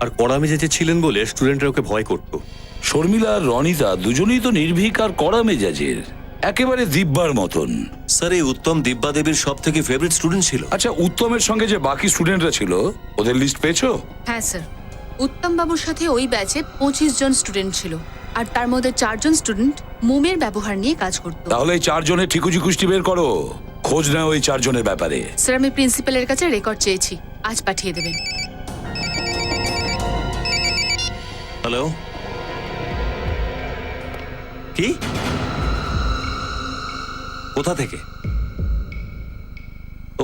আর কড়া মেজাজে ছিলেন বলে স্টুডেন্টরা ওকে ভয় করত। শর্মিলা আর রনিতা দুজনেই তো নির্ভীক আর কড়া মেজাজের, একেবারে দিব্যার মতন। স্যার, এই উত্তম দিব্যা দেবীর সব থেকে ফেভারিট স্টুডেন্ট ছিল। আচ্ছা, উত্তমের সঙ্গে যে বাকি স্টুডেন্টরা ছিল ওদের লিস্ট পেয়েছো? হ্যাঁ স্যার, উত্তম বাবুর সাথে ওই ব্যাচে 25 জন স্টুডেন্ট ছিল, আর তার মধ্যে 4 জন স্টুডেন্ট মোমের ব্যবহার নিয়ে কাজ করত। তাহলে এই 4 জনের ঠিকুজি কুষ্টি বের করো, খোঁজ নাও ওই 4 জনের ব্যাপারে। স্যার, আমি প্রিন্সিপালের কাছে রেকর্ড চেয়েছি, আজ পাঠিয়ে দেবেন। হ্যালো, কি? কোথা থেকে?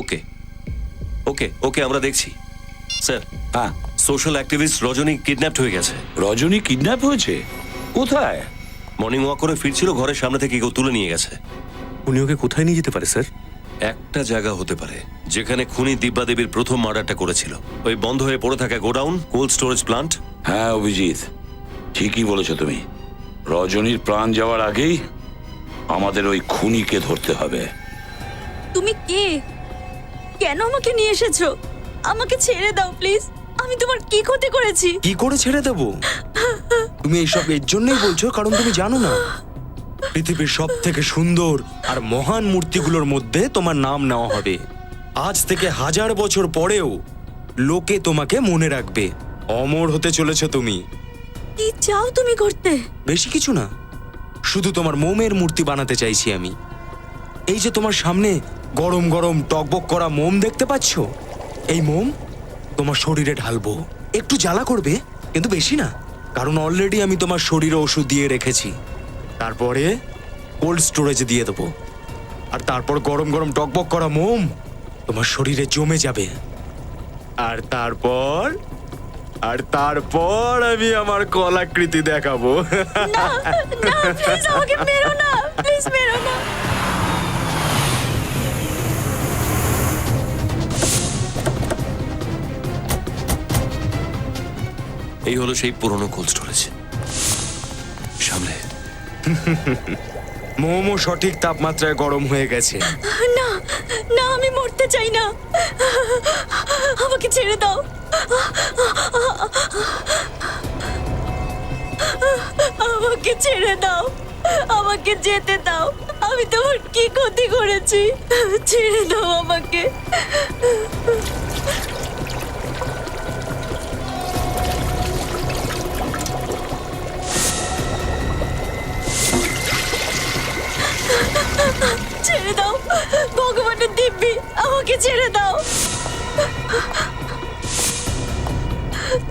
ওকে ওকে ওকে, আমরা দেখছি। স্যার, হ্যাঁ, সোশ্যাল অ্যাক্টিভিস্ট রজনী কিডন্যাপড হয়ে গেছে। রজনী কিডন্যাপ হয়েছে? কোথায়? মর্নিং ওয়াক করে ফিরছিল, ঘরের সামনে থেকে কেউ তুলে নিয়ে গেছে। উনি ওকে কোথায় নিয়ে যেতে পারে স্যার? একটা জায়গা হতে পারে যেখানে খুনি দিব্যা দেবীর প্রথম মার্ডারটা করেছিল, ওই বন্ধ হয়ে পড়ে থাকা গোডাউন, কোল্ড স্টোরেজ প্লান্ট। হ্যাঁ অভিজিৎ, ঠিকই বলেছো তুমি। রজনীর প্রাণ যাওয়ার আগেই আমাদের ওই খুনিকে ধরতে হবে। তুমি কে? কেন আমাকে নিয়ে এসেছো? আমাকে ছেড়ে দাও প্লিজ। আমি তোমার কি ক্ষতি করেছি? কি করে ছেড়ে দেবো? তুমি এইসব এর জন্যই বলছো কারণ তুমি জানো না পৃথিবীর সব থেকে সুন্দর আর মহান মূর্তিগুলোর মধ্যে তোমার নাম নেওয়া হবে। আজ থেকে 1000 বছর পরেও লোকে তোমাকে মনে রাখবে। অমর হতে চলেছো তুমি। কি চাও তুমি করতে? বেশি কিছু না, শুধু তোমার মোমের মূর্তি বানাতে চাইছি আমি। এই যে তোমার সামনে গরম গরম টকবক করা মোম দেখতে পাচ্ছো, এই মোম তোমার শরীরে ঢালবো। একটু জ্বালা করবে, কিন্তু বেশি না, কারণ অলরেডি আমি তোমার শরীরে ওষুধ দিয়ে রেখেছি। তারপরে কোল্ড স্টোরেজে দিয়ে দেবো, আর তারপর গরম গরম টকবক করা মোম তোমার শরীরে জমে যাবে। আর তারপর আর তারপর আমি আমার কলাকৃতি দেখাবো। না না প্লিজ আমাকে মেরো না, প্লিজ মেরো না। এই হলো সেই পুরনো কোল্ড স্টোরেজ। সামনে মোমো সঠিক তাপমাত্রায় গরম হয়ে গেছে। না না আমি মরতে চাই না, আমাকে ছেড়ে দাও। আমাকে ছেড়ে দাও, আমাকে যেতে দাও। আমি তোমার কি ক্ষতি করেছি? ছেড়ে দাও আমাকে। ছেড়ে দাও, ভগবানের দিব্যি, আমাকে ছেড়ে দাও।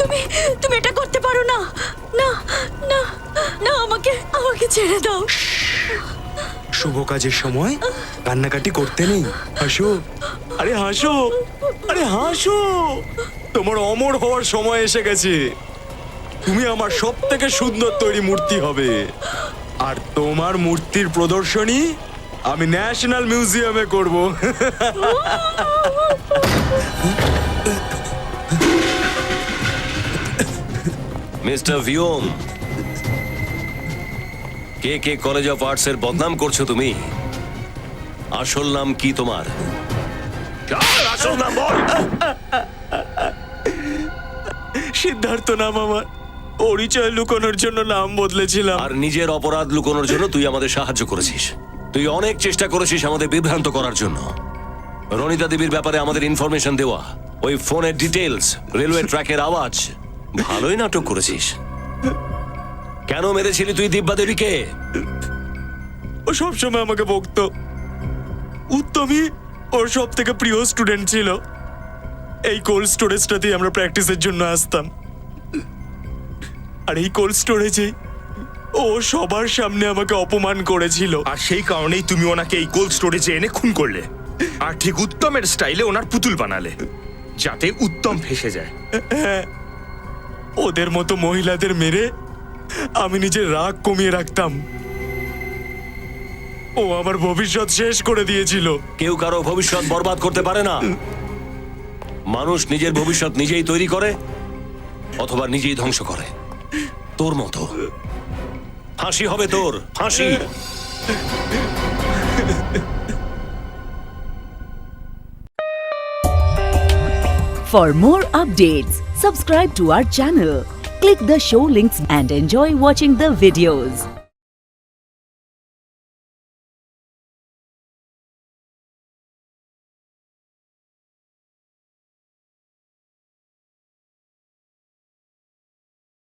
তুমি তুমি এটা করতে পারো না। না না না আমাকে আমাকে ছেড়ে দাও। শুভ কাজের সময় কান্নাকাটি করতে নেই। হাসো, আরে হাসো, আরে হাসো। তোমার অমর হওয়ার সময় এসে গেছে। তুমি আমার সব থেকে সুন্দর তৈরি মূর্তি হবে। আর তোমার মূর্তির প্রদর্শনী আমি ন্যাশনাল মিউজিয়ামে করব। Mister Vyom, K K college of arts এর বদনাম করছো তুমি? আসল নাম কি তোমার? আসল নাম বল। সিদ্ধার্থ নাম আমার, পরিচয় লুকানোর জন্য নাম বদলেছিলাম। আর নিজের অপরাধ লুকোনোর জন্য তুই আমাদের সাহায্য করেছিস। তুই অনেক চেষ্টা করেছিস আমাদের বিভ্রান্ত করার জন্য। রনিতা দেবীর ব্যাপারে আমাদের ইনফরমেশন দেওয়া, ওই ফোনের ডিটেলস, রেলওয়ে ট্র্যাকের আওয়াজ, ভালোই নাটক করেছিস। কেন মেরেছিলি তুই দিব্যা দেবীকে? ও সবসময় আমাকে বকতো। উত্তমই ওর সব থেকে প্রিয় স্টুডেন্ট ছিল। এই কোল্ড স্টোরেজটাতেই আমরা প্র্যাকটিসের জন্য আসতাম। আর এই কোল্ড স্টোরেজে ও সবার সামনে আমাকে অপমান করেছিল। আর সেই কারণেই তুমি ওনাকে এই কোল্ড স্টোরেজে এনে খুন করলে, আর ঠিক উত্তমের স্টাইলে ওনার পুতুল বানালে, যাতে উত্তম ফেসে যায়। হ্যাঁ, ওদের মতো মহিলাদের মেরে আমি নিজের রাগ কমিয়ে রাখতাম। ও আমার ভবিষ্যৎ শেষ করে দিয়েছিল। কেউ কারো ভবিষ্যৎ বরবাদ করতে পারে না। মানুষ নিজের ভবিষ্যৎ নিজেই তৈরি করে অথবা নিজেই ধ্বংস করে। তোর মতো ফাঁসি হবে তোর, ফাঁসি। For more updates, subscribe to our channel, click the show links and enjoy watching the videos.